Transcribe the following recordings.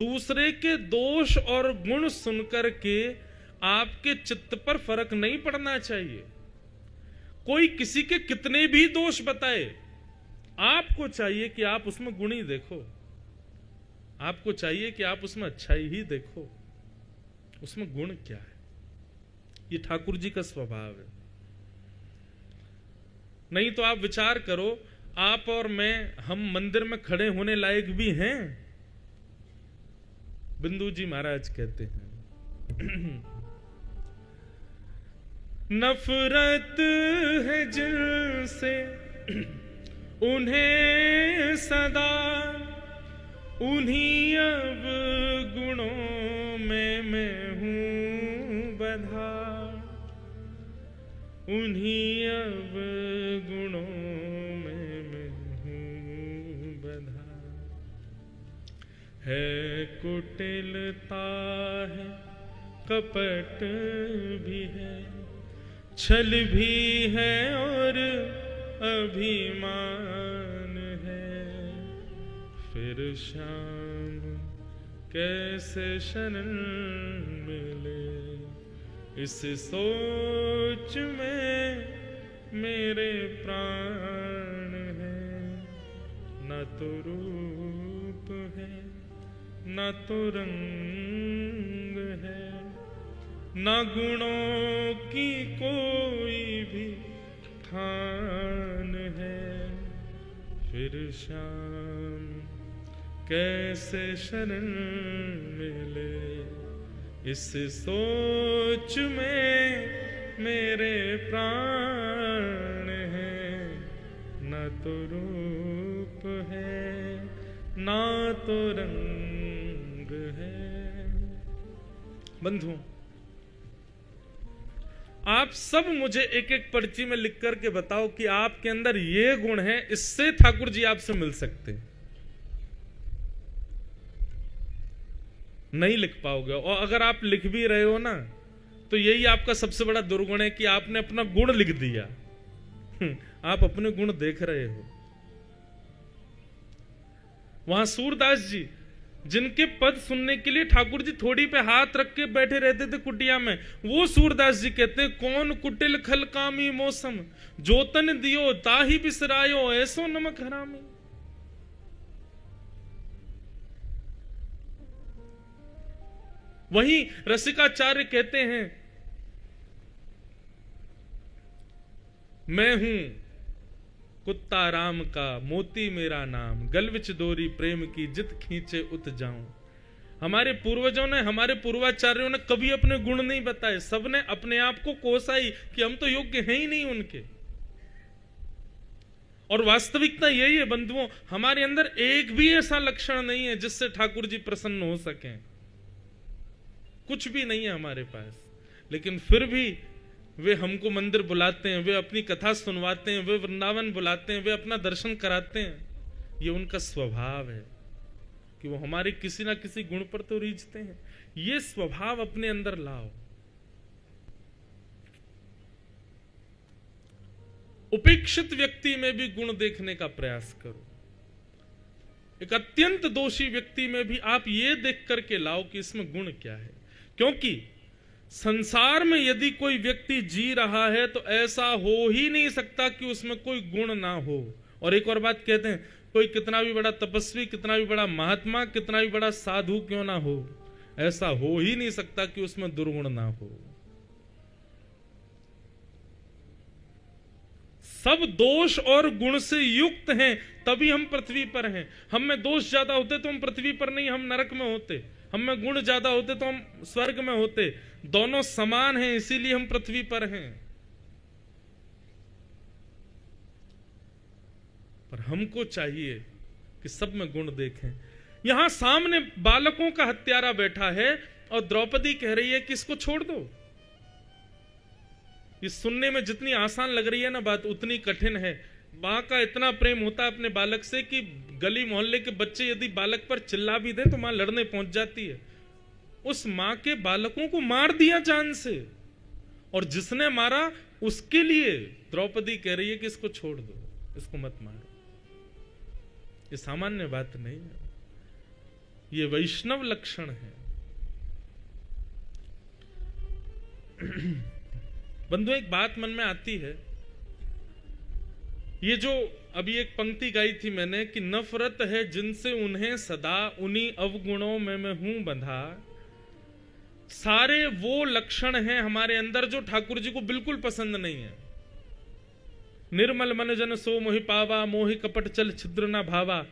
दूसरे के दोष और गुण सुनकर के आपके चित्त पर फर्क नहीं पड़ना चाहिए। कोई किसी के कितने भी दोष बताए, आपको चाहिए कि आप उसमें गुण ही देखो, आपको चाहिए कि आप उसमें अच्छाई ही देखो, उसमें गुण क्या है। ये ठाकुर जी का स्वभाव है। नहीं तो आप विचार करो, आप और मैं, हम मंदिर में खड़े होने लायक भी हैं? बिंदु जी महाराज कहते हैं नफरत है जिनसे उन्हें सदा, उन्हीं अब गुणों में मैं हूं बंधा, उन्हीं अब गुणों में मैं हूं बंधा। है कुटिलता है, कपट भी है, छल भी है और अभिमान है। फिर शाम कैसे शरण मिले, इस सोच में मेरे प्राण है। न तो रूप है, न तो रंग है, न गुणों की कोई भी खान है। फिर शाम कैसे शरण मिले, इस सोच में मेरे प्राण है। न तो रूप है, न तो रंग है। बंधु, आप सब मुझे एक एक पर्ची में लिख करके बताओ कि आपके अंदर ये गुण है, इससे ठाकुर जी आपसे मिल सकते। नहीं लिख पाओगे। और अगर आप लिख भी रहे हो ना, तो यही आपका सबसे बड़ा दुर्गुण है कि आपने अपना गुण लिख दिया। आप अपने गुण देख रहे हो। वहां सूरदास जी, जिनके पद सुनने के लिए ठाकुर जी थोड़ी पे हाथ रख के बैठे रहते थे कुटिया में, वो सूरदास जी कहते हैं, कौन कुटिल खल कामी मौसम, जोतन दियो ताही बिसरायो, ऐसो नमक हरामी। वहीं रसिकाचार्य कहते हैं, मैं हूं कुत्ता राम का, मोती मेरा नाम, गलविच डोरी प्रेम की, जित खींचे उत जाऊं। हमारे पूर्वजों ने, हमारे पूर्वाचार्यों ने कभी अपने गुण नहीं बताए, सबने अपने आप को कोसा ही कि हम तो योग्य हैं ही नहीं उनके। और वास्तविकता यही है बंधुओं, हमारे अंदर एक भी ऐसा लक्षण नहीं है जिससे ठाकुर जी प्रसन्न हो सकें। कुछ भी नहीं है हमारे पास, लेकिन फिर भी वे हमको मंदिर बुलाते हैं, वे अपनी कथा सुनवाते हैं, वे वृंदावन बुलाते हैं, वे अपना दर्शन कराते हैं। ये उनका स्वभाव है कि वो हमारे किसी ना किसी गुण पर तो रीझते हैं। ये स्वभाव अपने अंदर लाओ। उपेक्षित व्यक्ति में भी गुण देखने का प्रयास करो। एक अत्यंत दोषी व्यक्ति में भी आप ये देख करके लाओ कि इसमें गुण क्या है। क्योंकि संसार में यदि कोई व्यक्ति जी रहा है तो ऐसा हो ही नहीं सकता कि उसमें कोई गुण ना हो। और एक और बात कहते हैं, कोई कितना भी बड़ा तपस्वी, कितना भी बड़ा महात्मा, कितना भी बड़ा साधु क्यों ना हो, ऐसा हो ही नहीं सकता कि उसमें दुर्गुण ना हो। सब दोष और गुण से युक्त हैं, तभी हम पृथ्वी पर हैं। हम में दोष ज्यादा होते तो हम पृथ्वी पर नहीं, हम नरक में होते। हम में गुण ज्यादा होते तो हम स्वर्ग में होते। दोनों समान हैं, इसीलिए हम पृथ्वी पर हैं। पर हमको चाहिए कि सब में गुण देखें। यहां सामने बालकों का हत्यारा बैठा है और द्रौपदी कह रही है कि इसको छोड़ दो। ये सुनने में जितनी आसान लग रही है ना बात, उतनी कठिन है। मां का इतना प्रेम होता है अपने बालक से कि गली मोहल्ले के बच्चे यदि बालक पर चिल्ला भी दें तो मां लड़ने पहुंच जाती है। उस मां के बालकों को मार दिया जान से, और जिसने मारा उसके लिए द्रौपदी कह रही है कि इसको छोड़ दो, इसको मत मारो। ये सामान्य बात नहीं है। ये वैष्णव लक्षण है। बंधु, एक बात मन में आती है, ये जो अभी एक पंक्ति गाई थी मैंने कि नफरत है जिनसे उन्हें सदा उन्हीं अवगुणों में मैं हूं बंधा, सारे वो लक्षण हैं हमारे अंदर जो ठाकुर जी को बिल्कुल पसंद नहीं है। निर्मल मन जन सो मोहि पावा, मोहि कपट चल छिद्र ना भावा।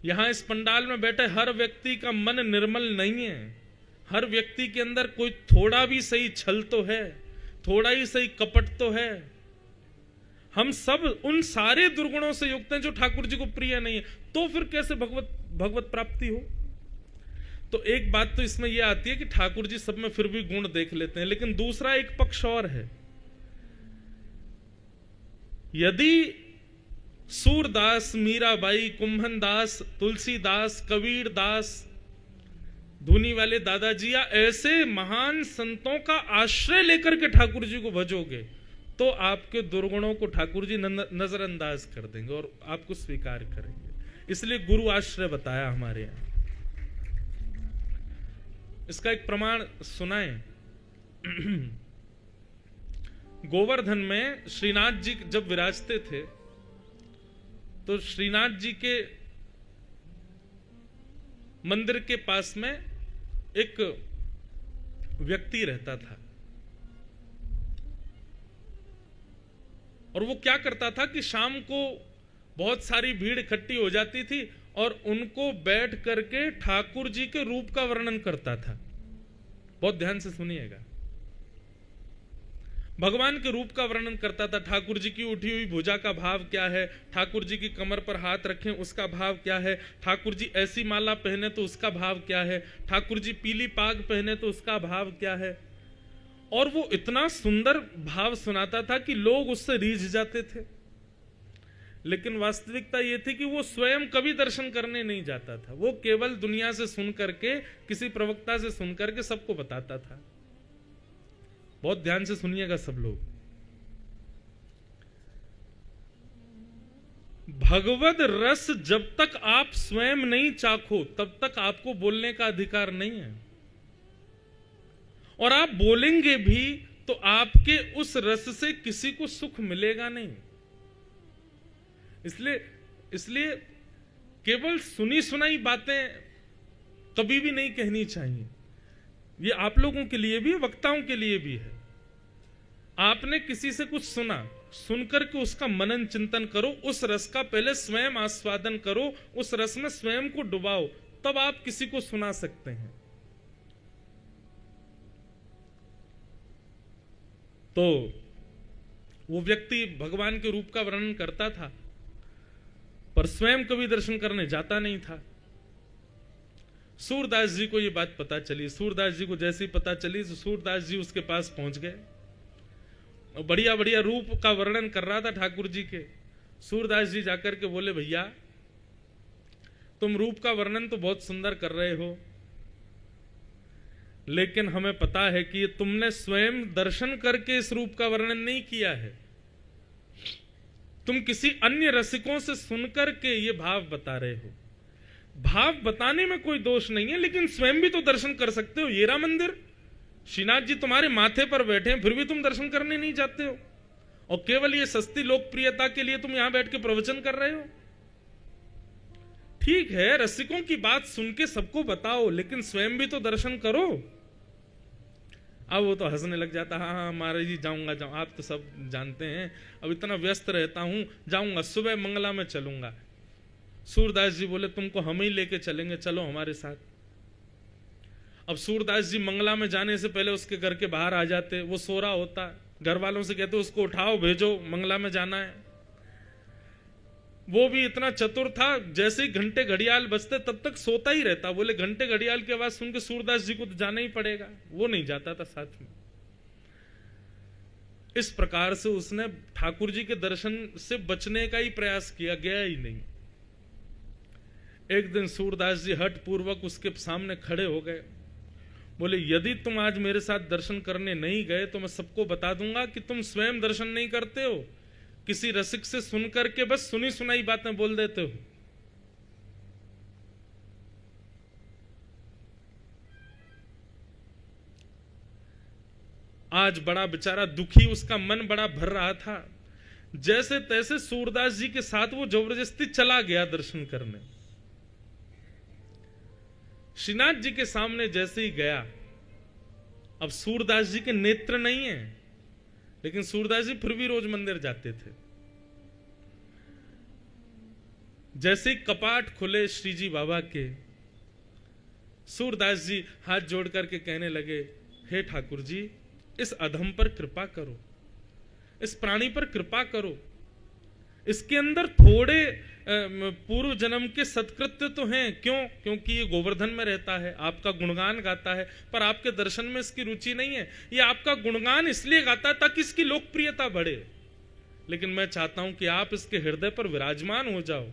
यहां इस पंडाल में बैठे हर व्यक्ति का मन निर्मल नहीं है। हर व्यक्ति के अंदर कोई थोड़ा भी सही छल तो है, थोड़ा ही सही कपट तो है। हम सब उन सारे दुर्गुणों से युक्त हैं जो ठाकुर जी को प्रिय नहीं है। तो फिर कैसे भगवत प्राप्ति हो? तो एक बात तो इसमें यह आती है कि ठाकुर जी सब में फिर भी गुण देख लेते हैं, लेकिन दूसरा एक पक्ष और है। यदि सूरदास, मीराबाई, कुंभनदास, तुलसीदास, कबीरदास, धुनी वाले दादाजी या ऐसे महान संतों का आश्रय लेकर के ठाकुर जी को भजोगे तो आपके दुर्गुणों को ठाकुर जी नजरअंदाज कर देंगे और आपको स्वीकार करेंगे। इसलिए गुरु आश्रय बताया हमारे यहां। इसका एक प्रमाण सुनाएं। गोवर्धन में श्रीनाथ जी जब विराजते थे तो श्रीनाथ जी के मंदिर के पास में एक व्यक्ति रहता था और वो क्या करता था कि शाम को बहुत सारी भीड़ इकट्ठी हो जाती थी और उनको बैठ करके ठाकुर जी के रूप का वर्णन करता था। बहुत ध्यान से सुनिएगा। भगवान के रूप का वर्णन करता था। ठाकुर जी की उठी हुई भुजा का भाव क्या है, ठाकुर जी की कमर पर हाथ रखें उसका भाव क्या है, ठाकुर जी ऐसी माला पहने तो उसका भाव क्या है, ठाकुर जी पीली पाग पहने तो उसका भाव क्या है। और वो इतना सुंदर भाव सुनाता था कि लोग उससे रीझ जाते थे। लेकिन वास्तविकता ये थी कि वो स्वयं कभी दर्शन करने नहीं जाता था। वो केवल दुनिया से सुन करके, किसी प्रवक्ता से सुन करके सबको बताता था। बहुत ध्यान से सुनिएगा सब लोग। भगवद रस जब तक आप स्वयं नहीं चाखो तब तक आपको बोलने का अधिकार नहीं है, और आप बोलेंगे भी तो आपके उस रस से किसी को सुख मिलेगा नहीं। इसलिए केवल सुनी सुनाई बातें कभी भी नहीं कहनी चाहिए। ये आप लोगों के लिए भी है, वक्ताओं के लिए भी है। आपने किसी से कुछ सुना, सुनकर के उसका मनन चिंतन करो, उस रस का पहले स्वयं आस्वादन करो, उस रस में स्वयं को डुबाओ, तब आप किसी को सुना सकते हैं। तो वो व्यक्ति भगवान के रूप का वर्णन करता था पर स्वयं कभी दर्शन करने जाता नहीं था। सूरदास जी को ये बात पता चली। सूरदास जी को जैसे ही पता चली तो सूरदास जी उसके पास पहुंच गए। बढ़िया बढ़िया रूप का वर्णन कर रहा था ठाकुर जी के। सूरदास जी जाकर के बोले, भैया तुम रूप का वर्णन तो बहुत सुंदर कर रहे हो, लेकिन हमें पता है कि तुमने स्वयं दर्शन करके इस रूप का वर्णन नहीं किया है। तुम किसी अन्य रसिकों से सुनकर के ये भाव बता रहे हो। भाव बताने में कोई दोष नहीं है, लेकिन स्वयं भी तो दर्शन कर सकते हो। येरा मंदिर, श्रीनाथ जी तुम्हारे माथे पर बैठे हैं, फिर भी तुम दर्शन करने नहीं जाते हो, और केवल ये सस्ती लोकप्रियता के लिए तुम यहां बैठ के प्रवचन कर रहे हो। ठीक है, रसिकों की बात सुन के सबको बताओ, लेकिन स्वयं भी तो दर्शन करो। अब वो तो हंसने लग जाता, हाँ हाँ महाराज जी जाऊंगा, आप तो सब जानते हैं, अब इतना व्यस्त रहता हूं, जाऊंगा, सुबह मंगला में चलूंगा। सूरदास जी बोले, तुमको हम ही लेके चलेंगे, चलो हमारे साथ। अब सूरदास जी मंगला में जाने से पहले उसके घर के बाहर आ जाते। वो सो रहा होता, घर वालों से कहते उसको उठाओ, भेजो, मंगला में जाना है। वो भी इतना चतुर था, जैसे ही घंटे घड़ियाल बजते तब तक सोता ही रहता। बोले घंटे घड़ियाल की आवाज सुन के सूरदास जी को तो जाना ही पड़ेगा। वो नहीं जाता था साथ में। इस प्रकार से उसने ठाकुर जी के दर्शन से बचने का ही प्रयास किया, गया ही नहीं। एक दिन सूरदास जी हठ पूर्वक उसके सामने खड़े हो गए। बोले, यदि तुम आज मेरे साथ दर्शन करने नहीं गए तो मैं सबको बता दूंगा कि तुम स्वयं दर्शन नहीं करते हो, किसी रसिक से सुनकर के बस सुनी सुनाई बातें बोल देते हो। आज बड़ा बेचारा दुखी, उसका मन बड़ा भर रहा था। जैसे तैसे सूरदास जी के साथ वो जबरदस्ती चला गया दर्शन करने। श्रीनाथ जी के सामने जैसे ही गया, अब सूरदास जी के नेत्र नहीं है, लेकिन सूरदास जी फिर भी रोज मंदिर जाते थे। जैसे ही कपाट खुले श्री जी बाबा के, सूरदास जी हाथ जोड़ करके कहने लगे, हे ठाकुर जी, इस अधम पर कृपा करो, इस प्राणी पर कृपा करो। इसके अंदर थोड़े पूर्व जन्म के सत्कृत्य तो हैं। क्यों? क्योंकि ये गोवर्धन में रहता है, आपका गुणगान गाता है, पर आपके दर्शन में इसकी रुचि नहीं है। ये आपका गुणगान इसलिए गाता है ताकि इसकी लोकप्रियता बढ़े, लेकिन मैं चाहता हूं कि आप इसके हृदय पर विराजमान हो जाओ,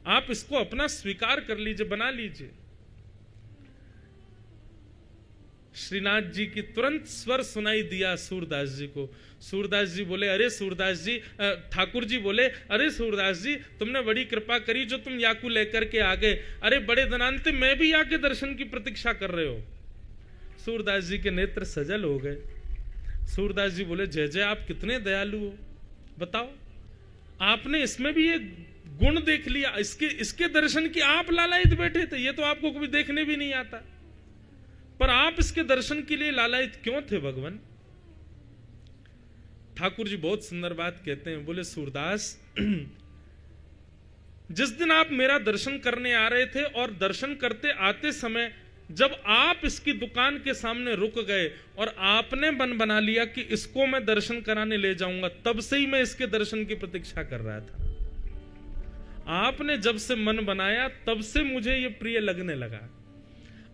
आप इसको अपना स्वीकार कर लीजिए, बना लीजिए। श्रीनाथ जी की तुरंत स्वर सुनाई दिया सूरदास जी को। सूरदास जी बोले, अरे सूरदास जी, ठाकुर जी बोले, अरे सूरदास जी, तुमने बड़ी कृपा करी जो तुम याकू लेकर के आ गए। अरे बड़े दिनांत मैं भी याके दर्शन की प्रतीक्षा कर रहे हो। सूरदास जी के नेत्र सजल हो गए। सूरदास जी बोले, जय जय, आप कितने दयालु हो, बताओ, आपने इसमें भी ये गुण देख लिया, इसके दर्शन की आप लालायित बैठे थे। ये तो आपको कभी देखने भी नहीं आता, पर आप इसके दर्शन के लिए लालायित क्यों थे भगवान? ठाकुर जी बहुत सुंदर बात कहते हैं, बोले, सूरदास, जिस दिन आप मेरा दर्शन करने आ रहे थे और दर्शन करते आते समय जब आप इसकी दुकान के सामने रुक गए और आपने मन बना लिया कि इसको मैं दर्शन कराने ले जाऊंगा, तब से ही मैं इसके दर्शन की प्रतीक्षा कर रहा था। आपने जब से मन बनाया तब से मुझे ये प्रिय लगने लगा।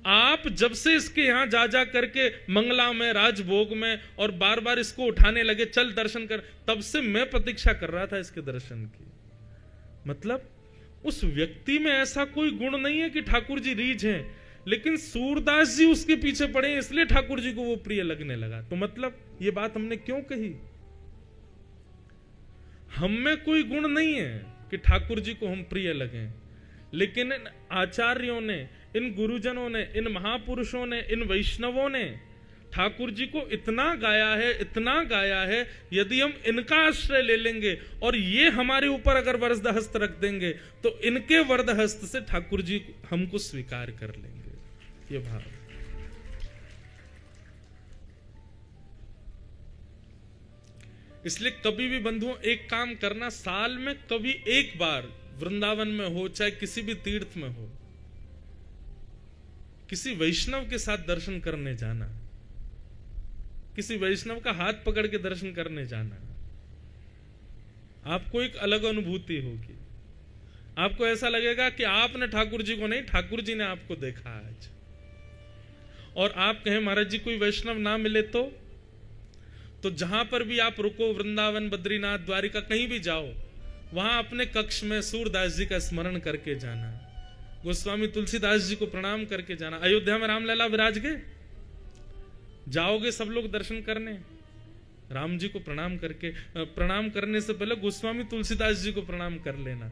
आप जब से इसके यहां जा जा करके मंगला में, राजभोग में और बार बार इसको उठाने लगे, चल दर्शन कर, तब से मैं प्रतीक्षा कर रहा था इसके दर्शन की। मतलब उस व्यक्ति में ऐसा कोई गुण नहीं है कि ठाकुर जी रीझ हैं, लेकिन सूरदास जी उसके पीछे पड़े, इसलिए ठाकुर जी को वो प्रिय लगने लगा। तो मतलब ये बात हमने क्यों कही? हम में कोई गुण नहीं है कि ठाकुर जी को हम प्रिय लगें, लेकिन इन आचार्यों ने, इन गुरुजनों ने, इन महापुरुषों ने, इन वैष्णवों ने ठाकुर जी को इतना गाया है, इतना गाया है, यदि हम इनका आश्रय ले लेंगे और ये हमारे ऊपर अगर वरद हस्त रख देंगे तो इनके वरद हस्त से ठाकुर जी हमको स्वीकार कर लेंगे। ये भाव। इसलिए कभी भी बंधुओं एक काम करना, साल में कभी एक बार वृंदावन में हो, चाहे किसी भी तीर्थ में हो, किसी वैष्णव के साथ दर्शन करने जाना, किसी वैष्णव का हाथ पकड़ के दर्शन करने जाना, आपको एक अलग अनुभूति होगी। आपको ऐसा लगेगा कि आपने ठाकुर जी को नहीं, ठाकुर जी ने आपको देखा आज। और आप कहें महाराज जी कोई वैष्णव ना मिले तो जहां पर भी आप रुको, वृंदावन, बद्रीनाथ, द्वारिका, कहीं भी जाओ, वहां अपने कक्ष में सूरदास जी का स्मरण करके जाना, गोस्वामी तुलसीदास जी को प्रणाम करके जाना। अयोध्या में रामलला विराज गए, जाओगे सब लोग दर्शन करने, राम जी को प्रणाम करने से पहले गोस्वामी तुलसीदास जी को प्रणाम कर लेना,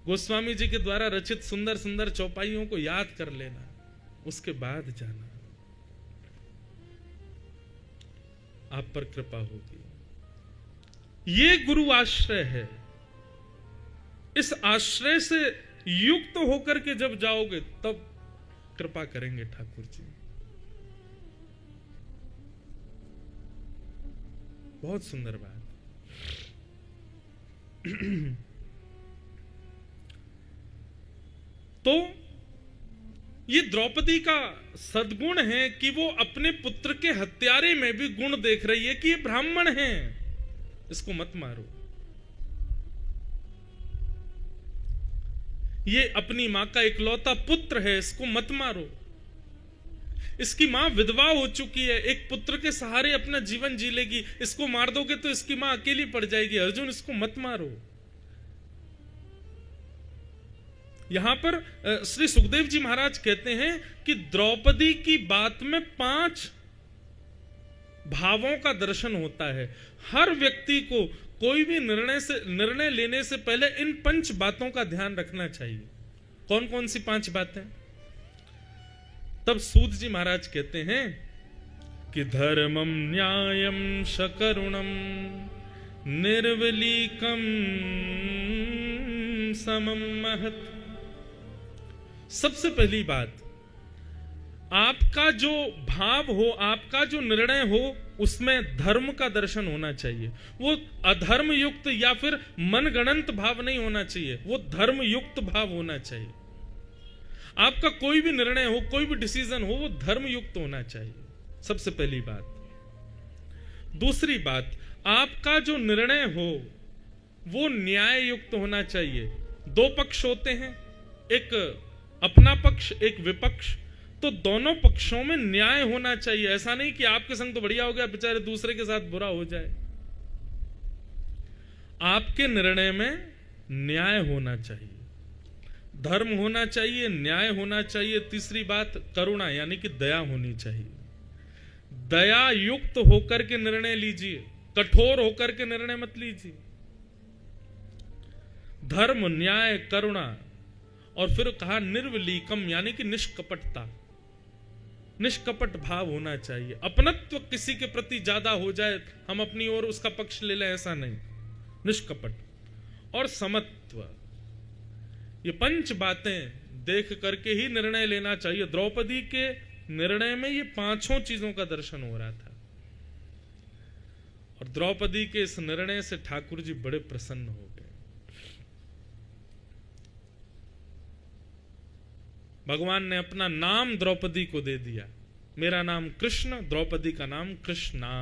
गोस्वामी जी के द्वारा रचित सुंदर सुंदर चौपाइयों को याद कर लेना, उसके बाद जाना, आप पर कृपा होगी। ये गुरु आश्रय है। इस आश्रय से युक्त होकर के जब जाओगे तब कृपा करेंगे ठाकुर जी। बहुत सुंदर बात। तो ये द्रौपदी का सद्गुण है कि वो अपने पुत्र के हत्यारे में भी गुण देख रही है कि ये ब्राह्मण है, इसको मत मारो। ये अपनी मां का इकलौता पुत्र है, इसको मत मारो। इसकी मां विधवा हो चुकी है, एक पुत्र के सहारे अपना जीवन जी लेगी, इसको मार दोगे तो इसकी मां अकेली पड़ जाएगी। अर्जुन, इसको मत मारो। यहां पर श्री सुखदेव जी महाराज कहते हैं कि द्रौपदी की बात में 5 भावों का दर्शन होता है। हर व्यक्ति को कोई भी निर्णय लेने से पहले इन 5 बातों का ध्यान रखना चाहिए। कौन कौन सी 5 बातें? तब सूत जी महाराज कहते हैं कि धर्मम न्यायम शकरुणम निर्वलीकम समम महत। सबसे पहली बात, आपका जो भाव हो, आपका जो निर्णय हो, उसमें धर्म का दर्शन होना चाहिए। वो अधर्म युक्त या फिर मनगणंत भाव नहीं होना चाहिए, वो धर्म युक्त भाव होना चाहिए। आपका कोई भी निर्णय हो, कोई भी डिसीजन हो, वो धर्म युक्त होना चाहिए, सबसे पहली बात। दूसरी बात, आपका जो निर्णय हो वो न्याय युक्त होना चाहिए। दो पक्ष होते हैं, एक अपना पक्ष, एक विपक्ष, तो दोनों पक्षों में न्याय होना चाहिए। ऐसा नहीं कि आपके संग तो बढ़िया हो गया, बेचारे दूसरे के साथ बुरा हो जाए। आपके निर्णय में न्याय होना चाहिए, धर्म होना चाहिए, न्याय होना चाहिए। तीसरी बात, करुणा यानी कि दया होनी चाहिए। दया युक्त होकर के निर्णय लीजिए, कठोर होकर के निर्णय मत लीजिए। धर्म, न्याय, करुणा, और फिर कहा निर्वलीकम यानी कि निष्कपटता, निष्कपट भाव होना चाहिए। अपनत्व किसी के प्रति ज्यादा हो जाए, हम अपनी ओर उसका पक्ष ले लें, ऐसा नहीं। निष्कपट और समत्व, ये 5 बातें देख करके ही निर्णय लेना चाहिए। द्रौपदी के निर्णय में ये 5 चीजों का दर्शन हो रहा था, और द्रौपदी के इस निर्णय से ठाकुर जी बड़े प्रसन्न हो गए। भगवान ने अपना नाम द्रौपदी को दे दिया। मेरा नाम कृष्ण, द्रौपदी का नाम कृष्णा।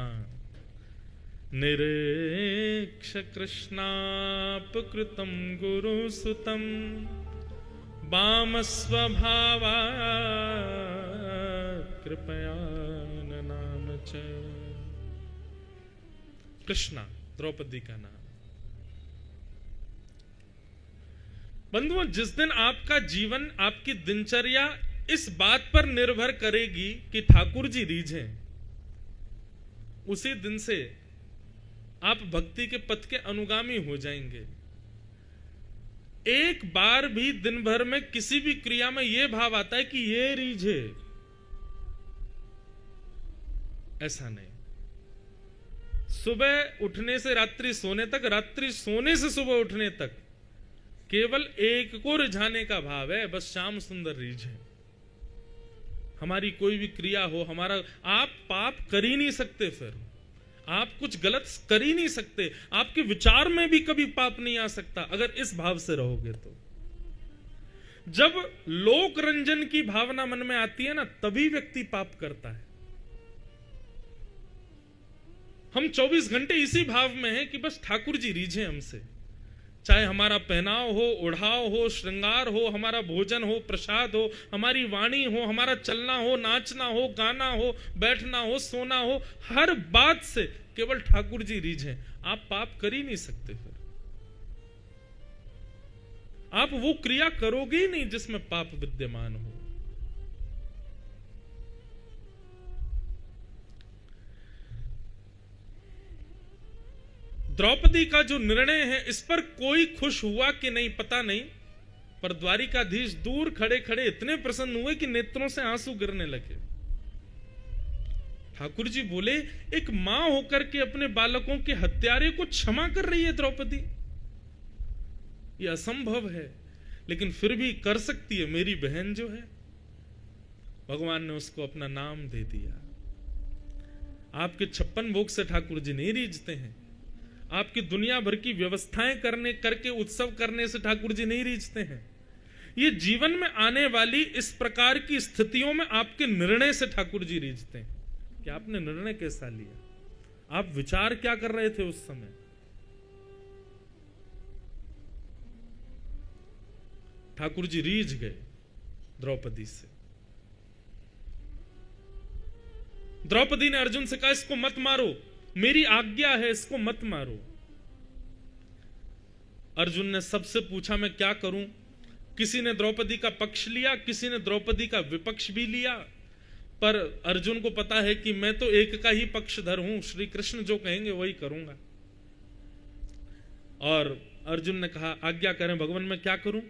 निरीक्ष कृष्णापकृतं गुरुसुतं वाम स्वभावा कृपया नाम च। कृष्णा द्रौपदी का नाम। बंधुओं, जिस दिन आपका जीवन, आपकी दिनचर्या इस बात पर निर्भर करेगी कि ठाकुर जी रीझें, उसी दिन से आप भक्ति के पथ के अनुगामी हो जाएंगे। एक बार भी दिन भर में किसी भी क्रिया में यह भाव आता है कि ये रीझे, ऐसा नहीं। सुबह उठने से रात्रि सोने तक, रात्रि सोने से सुबह उठने तक केवल एक को रिझाने का भाव है, बस श्याम सुंदर रीझे। हमारी कोई भी क्रिया हो, हमारा, आप पाप कर ही नहीं सकते, फिर आप कुछ गलत कर ही नहीं सकते, आपके विचार में भी कभी पाप नहीं आ सकता अगर इस भाव से रहोगे तो। जब लोक रंजन की भावना मन में आती है ना, तभी व्यक्ति पाप करता है। हम 24 घंटे इसी भाव में हैं कि बस ठाकुर जी रीझे हमसे, चाहे हमारा पहनाव हो, ओढ़ाव हो, श्रृंगार हो, हमारा भोजन हो, प्रसाद हो, हमारी वाणी हो, हमारा चलना हो, नाचना हो, गाना हो, बैठना हो, सोना हो, हर बात से केवल ठाकुर जी रीझें। आप पाप कर ही नहीं सकते, फिर आप वो क्रिया करोगे ही नहीं जिसमें पाप विद्यमान हो। द्रौपदी का जो निर्णय है, इस पर कोई खुश हुआ कि नहीं पता नहीं, पर द्वारिकाधीश दूर खड़े खड़े इतने प्रसन्न हुए कि नेत्रों से आंसू गिरने लगे। ठाकुर जी बोले, एक मां होकर के अपने बालकों के हत्यारे को क्षमा कर रही है द्रौपदी, यह असंभव है, लेकिन फिर भी कर सकती है मेरी बहन जो है। भगवान ने उसको अपना नाम दे दिया। आपके 56 भोग से ठाकुर जी नहीं रीझते हैं, आपकी दुनिया भर की व्यवस्थाएं करने करके उत्सव करने से ठाकुर जी नहीं रीझते हैं। ये जीवन में आने वाली इस प्रकार की स्थितियों में आपके निर्णय से ठाकुर जी रीझते हैं कि आपने निर्णय कैसा लिया, आप विचार क्या कर रहे थे उस समय। ठाकुर जी रीझ गए द्रौपदी से। द्रौपदी ने अर्जुन से कहा, इसको मत मारो, मेरी आज्ञा है, इसको मत मारो। अर्जुन ने सबसे पूछा, मैं क्या करूं? किसी ने द्रौपदी का पक्ष लिया, किसी ने द्रौपदी का विपक्ष भी लिया, पर अर्जुन को पता है कि मैं तो एक का ही पक्षधर हूं, श्री कृष्ण जो कहेंगे वही करूंगा। और अर्जुन ने कहा, आज्ञा करें भगवान, मैं क्या करूं?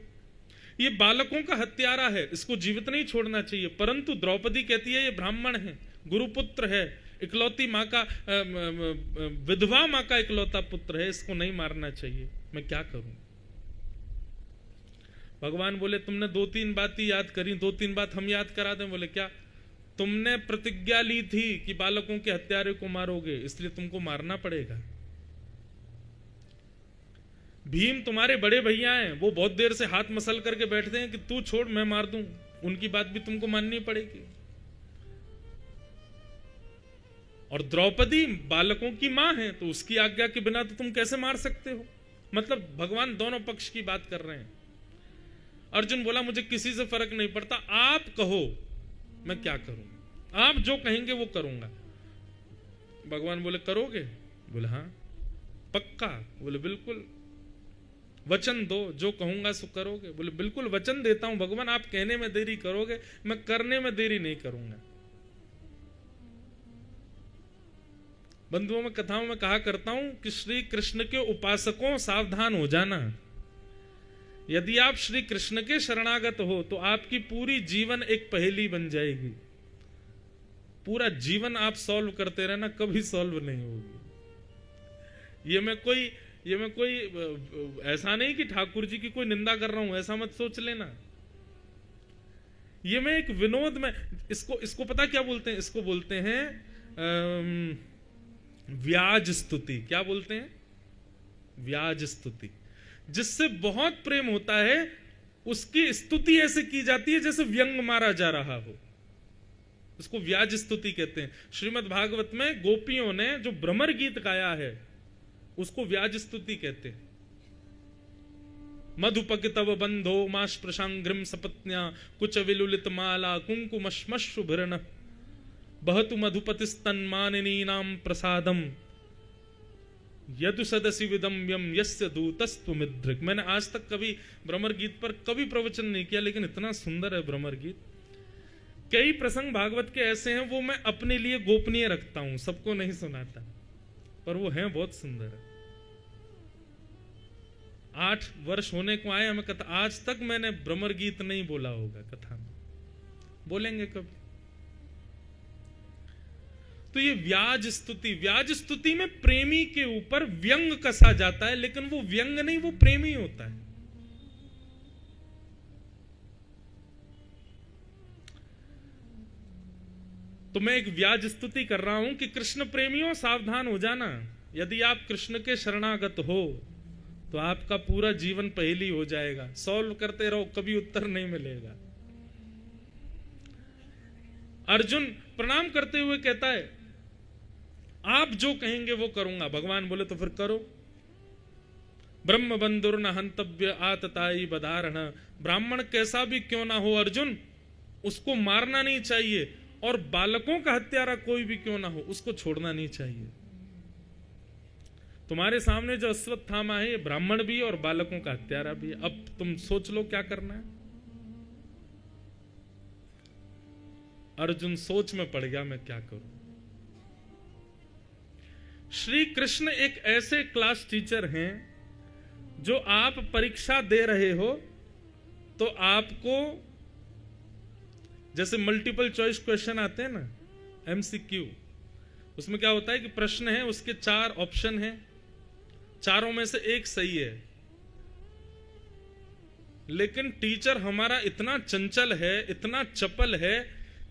ये बालकों का हत्यारा है, इसको जीवित नहीं छोड़ना चाहिए, परंतु द्रौपदी कहती है ये ब्राह्मण है, गुरुपुत्र है, इकलौती माँ का विधवा माँ का इकलौता पुत्र है, इसको नहीं मारना चाहिए, मैं क्या करूं? भगवान बोले तुमने 2-3 बातें याद करी, 2-3 बात हम याद करा दें। बोले क्या? तुमने प्रतिज्ञा ली थी कि बालकों के हत्यारे को मारोगे, इसलिए तुमको मारना पड़ेगा। भीम तुम्हारे बड़े भैया हैं, वो बहुत देर से हाथ मसल करके बैठते हैं कि तू छोड़ मैं मार दूं, उनकी बात भी तुमको माननी पड़ेगी। और द्रौपदी बालकों की मां है, तो उसकी आज्ञा के बिना तो तुम कैसे मार सकते हो? मतलब भगवान दोनों पक्ष की बात कर रहे हैं। अर्जुन बोला मुझे किसी से फर्क नहीं पड़ता, आप कहो मैं क्या करूं, आप जो कहेंगे वो करूंगा। भगवान बोले करोगे? बोले हाँ। पक्का? बोले बिल्कुल। वचन दो, जो कहूंगा सो करोगे? बोले बिल्कुल वचन देता हूं भगवान, आप कहने में देरी करोगे, मैं करने में देरी नहीं करूंगा। बंधुओं में कथाओं में कहा करता हूं कि श्री कृष्ण के उपासकों सावधान हो जाना। यदि आप श्री कृष्ण के शरणागत हो तो आपकी पूरी जीवन एक पहेली बन जाएगी। पूरा जीवन आप सॉल्व करते रहना, कभी सॉल्व नहीं होगी। ये मैं कोई ऐसा नहीं कि ठाकुर जी की कोई निंदा कर रहा हूं, ऐसा मत सोच लेना। ये मैं एक विनोद में इसको पता क्या बोलते हैं? इसको बोलते हैं व्याज स्तुति। क्या बोलते हैं? व्याज स्तुति। जिससे बहुत प्रेम होता है उसकी स्तुति ऐसे की जाती है जैसे व्यंग मारा जा रहा हो, उसको व्याज स्तुति कहते हैं। श्रीमद् भागवत में गोपियों ने जो भ्रमर गीत गाया है उसको व्याज स्तुति कहते हैं। मधुपक तव बंधो माश प्रशांग्रिम सपत्न्या कुच विलुलित माला कुंकुमश्मश्रुभिरण बहतु मधुपतिस्तन्मानिनी नाम प्रसादम यदु सदसि विदम्यम यस्य दूतस्त्वमिदृक्। मैंने आज तक कभी भ्रमर गीत पर कभी प्रवचन नहीं किया, लेकिन इतना सुंदर है भ्रमर गीत। कई प्रसंग भागवत के ऐसे हैं वो मैं अपने लिए गोपनीय रखता हूं, सबको नहीं सुनाता, पर वो हैं बहुत सुंदर। 8 वर्ष होने को आए हमें कथा, आज तक मैंने भ्रमर गीत नहीं बोला होगा कथा में, बोलेंगे कभी। तो ये व्याज स्तुति में प्रेमी के ऊपर व्यंग कसा जाता है, लेकिन वो व्यंग नहीं, वो प्रेमी होता है। तो मैं एक व्याज स्तुति कर रहा हूं कि कृष्ण प्रेमियों सावधान हो जाना। यदि आप कृष्ण के शरणागत हो तो आपका पूरा जीवन पहेली हो जाएगा, सॉल्व करते रहो, कभी उत्तर नहीं मिलेगा। अर्जुन प्रणाम करते हुए कहता है आप जो कहेंगे वो करूंगा। भगवान बोले तो फिर करो। ब्रह्म बंधुर न हंतव्य आतताई बधारण। ब्राह्मण कैसा भी क्यों ना हो अर्जुन, उसको मारना नहीं चाहिए, और बालकों का हत्यारा कोई भी क्यों ना हो उसको छोड़ना नहीं चाहिए। तुम्हारे सामने जो अश्वत्थामा है ये ब्राह्मण भी और बालकों का हत्यारा भी है। अब तुम सोच लो क्या करना है। अर्जुन सोच में पड़ गया, मैं क्या करूं। श्री कृष्ण एक ऐसे क्लास टीचर हैं जो आप परीक्षा दे रहे हो तो आपको, जैसे मल्टीपल चॉइस क्वेश्चन आते हैं ना, एमसीक्यू, उसमें क्या होता है कि प्रश्न है, उसके 4 ऑप्शन हैं, चारों में से एक सही है, लेकिन टीचर हमारा इतना चंचल है, इतना चपल है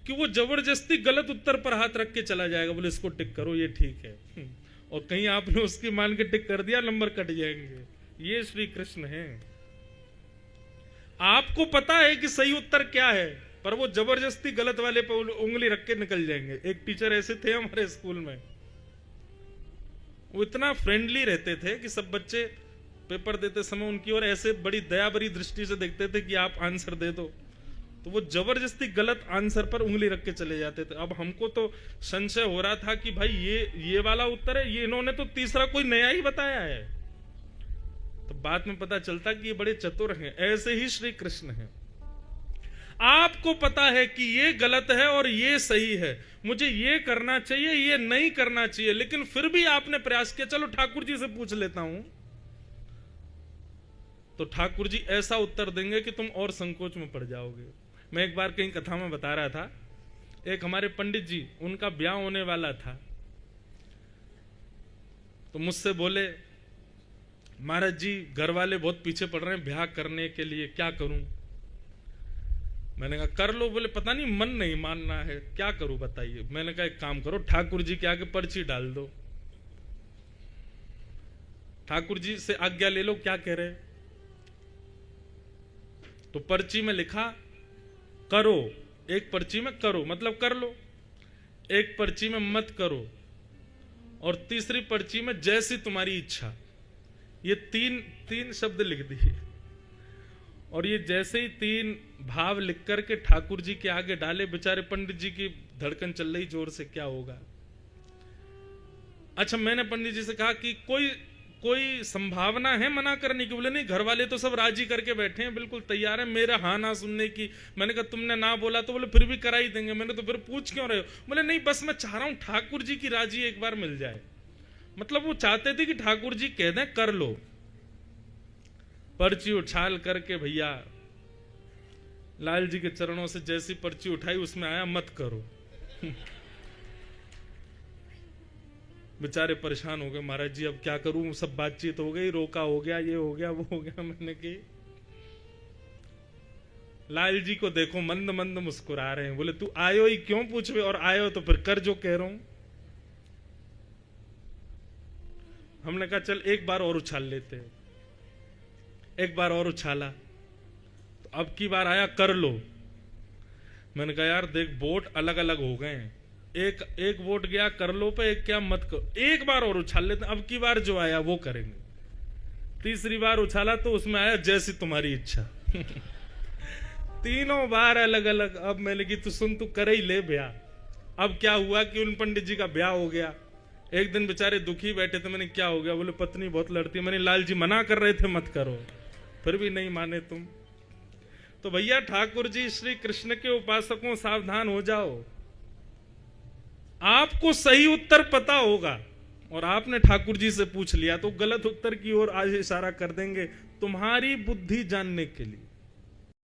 कि वो जबरदस्ती गलत उत्तर पर हाथ रख के चला जाएगा। बोले इसको टिक करो, ये ठीक है, और कहीं आपने उसकी मान के टिक कर दिया, नंबर कट जाएंगे। ये श्री कृष्ण है। आपको पता है कि सही उत्तर क्या है, पर वो जबरदस्ती गलत वाले पर उंगली रख के निकल जाएंगे। एक टीचर ऐसे थे हमारे स्कूल में, वो इतना फ्रेंडली रहते थे कि सब बच्चे पेपर देते समय उनकी ओर ऐसे बड़ी दया भरी दृष्टि से देखते थे कि आप आंसर दे दो, तो वो जबरदस्ती गलत आंसर पर उंगली रख के चले जाते थे। अब हमको तो संशय हो रहा था कि भाई ये वाला उत्तर है, ये इन्होंने तो तीसरा कोई नया ही बताया है। तो बाद में पता चलता कि ये बड़े चतुर हैं। ऐसे ही श्री कृष्ण हैं। आपको पता है कि ये गलत है और ये सही है, मुझे ये करना चाहिए, ये नहीं करना चाहिए, लेकिन फिर भी आपने प्रयास किया, चलो ठाकुर जी से पूछ लेता हूं, तो ठाकुर जी ऐसा उत्तर देंगे कि तुम और संकोच में पड़ जाओगे। मैं एक बार कहीं कथा में बता रहा था, एक हमारे पंडित जी, उनका ब्याह होने वाला था, तो मुझसे बोले महाराज जी घर वाले बहुत पीछे पड़ रहे हैं ब्याह करने के लिए, क्या करूं? मैंने कहा कर लो। बोले पता नहीं मन नहीं मानना है, क्या करूं बताइए? मैंने कहा एक काम करो, ठाकुर जी के आगे पर्ची डाल दो, ठाकुर जी से आज्ञा ले लो क्या कह रहे। तो पर्ची में लिखा करो, एक पर्ची में करो मतलब कर लो, एक पर्ची में मत करो, और तीसरी पर्ची में जैसी तुम्हारी इच्छा। ये तीन शब्द लिख दिए, और ये जैसे ही 3 भाव लिख करके ठाकुर जी के आगे डाले, बेचारे पंडित जी की धड़कन चल रही जोर से, क्या होगा। अच्छा, मैंने पंडित जी से कहा कि कोई संभावना है मना करने की? बोले नहीं, घर वाले तो सब राजी करके बैठे हैं, बिल्कुल तैयार है मेरा हाँ ना सुनने की। मैंने कहा तुमने ना बोला तो? बोले फिर भी करा ही देंगे। मैंने तो फिर पूछ क्यों रहे हो? बोले नहीं, बस मैं चाह रहा हूं ठाकुर जी की राजी एक बार मिल जाए। मतलब वो चाहते थे कि ठाकुर जी कह दें कर लो। पर्ची उछाल करके भैया लाल जी के चरणों से जैसी पर्ची उठाई उसमें आया मत करो। बेचारे परेशान हो गए, महाराज जी अब क्या करूं, सब बातचीत हो गई, रोका हो गया, ये हो गया वो हो गया। मैंने की लाल जी को देखो मंद मंद मुस्कुरा रहे हैं। बोले तू आयो ही क्यों पूछ रहे, और आयो तो फिर कर जो कह रहा हूं। हमने कहा चल एक बार और उछाल लेते हैं। एक बार और उछाला तो अब की बार आया कर लो। मैंने कहा यार देख वोट अलग अलग हो गए हैं, एक वोट गया कर लो पे, एक क्या मत करो। एक बार और उछाल लेते, अब की बार जो आया वो करेंगे। तीसरी बार उछाला तो उसमें आया जैसी तुम्हारी इच्छा। तीनों बार अलग अलग। अब मैंने की तू सुन, तू कर ही ले ब्याह। अब क्या हुआ कि उन पंडित जी का ब्याह हो गया। एक दिन बेचारे दुखी बैठे थे, मैंने क्या हो गया? बोले पत्नी बहुत लड़ती है। मैंने लाल जी मना कर रहे थे मत करो, फिर भी नहीं माने तुम। तो भैया ठाकुर जी श्री कृष्ण के उपासकों सावधान हो जाओ, आपको सही उत्तर पता होगा और आपने ठाकुर जी से पूछ लिया तो गलत उत्तर की ओर आज इशारा कर देंगे तुम्हारी बुद्धि जानने के लिए।